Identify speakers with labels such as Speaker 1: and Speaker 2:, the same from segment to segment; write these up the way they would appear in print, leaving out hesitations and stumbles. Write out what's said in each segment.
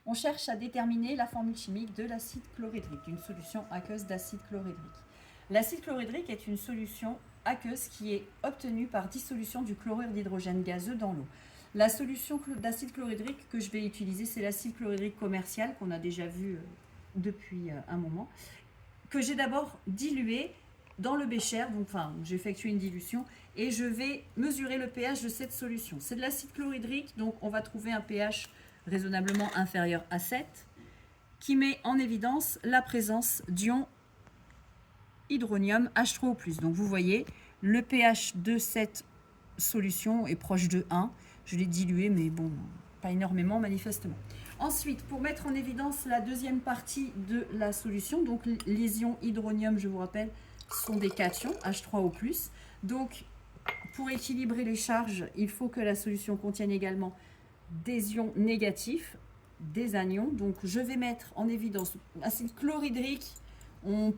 Speaker 1: On cherche à déterminer la formule chimique de l'acide chlorhydrique, d'une solution aqueuse d'acide chlorhydrique. L'acide chlorhydrique est une solution aqueuse qui est obtenue par dissolution du chlorure d'hydrogène gazeux dans l'eau. La solution d'acide chlorhydrique que je vais utiliser, c'est l'acide chlorhydrique commercial qu'on a déjà vu depuis un moment, que j'ai d'abord dilué dans le bécher, donc j'ai effectué une dilution et je vais mesurer le pH de cette solution. C'est de l'acide chlorhydrique, donc on va trouver un pH raisonnablement inférieur à 7, qui met en évidence la présence d'ion hydronium H3O+. Donc vous voyez, le pH de cette solution est proche de 1. Je l'ai dilué, mais bon, pas énormément manifestement. Ensuite, pour mettre en évidence la deuxième partie de la solution, donc les ions hydronium, je vous rappelle, sont des cations, H3O+. Donc, pour équilibrer les charges, il faut que la solution contienne également des ions négatifs, des anions. Donc, je vais mettre en évidence l'acide chlorhydrique. On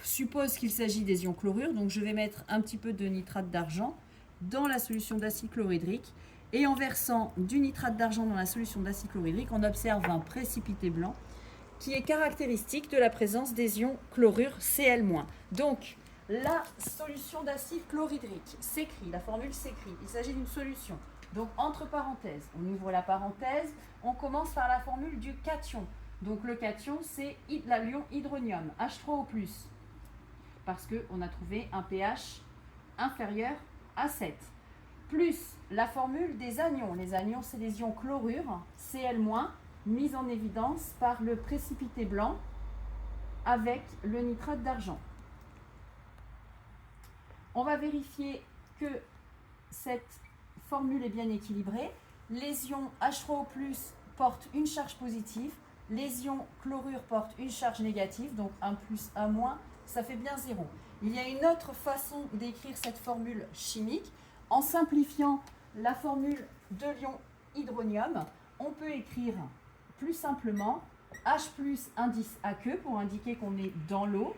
Speaker 1: suppose qu'il s'agit des ions chlorures, donc je vais mettre un petit peu de nitrate d'argent dans la solution d'acide chlorhydrique. Et en versant du nitrate d'argent dans la solution d'acide chlorhydrique, on observe un précipité blanc qui est caractéristique de la présence des ions chlorure Cl-. Donc, la solution d'acide chlorhydrique s'écrit, la formule s'écrit, il s'agit d'une solution. Donc, entre parenthèses, on ouvre la parenthèse, on commence par la formule du cation. Donc, le cation, c'est l'ion hydronium, H3O+, parce qu'on a trouvé un pH inférieur à 7. Plus la formule des anions. Les anions, c'est les ions chlorure, Cl-, mis en évidence par le précipité blanc avec le nitrate d'argent. On va vérifier que cette formule est bien équilibrée. Les ions H3O+, portent une charge positive. Les ions chlorure portent une charge négative, donc 1+, 1-, ça fait bien 0. Il y a une autre façon d'écrire cette formule chimique. En simplifiant la formule de l'ion hydronium, on peut écrire plus simplement H+ indice aqueux pour indiquer qu'on est dans l'eau,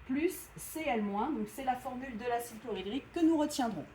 Speaker 1: plus Cl-, donc c'est la formule de l'acide chlorhydrique que nous retiendrons.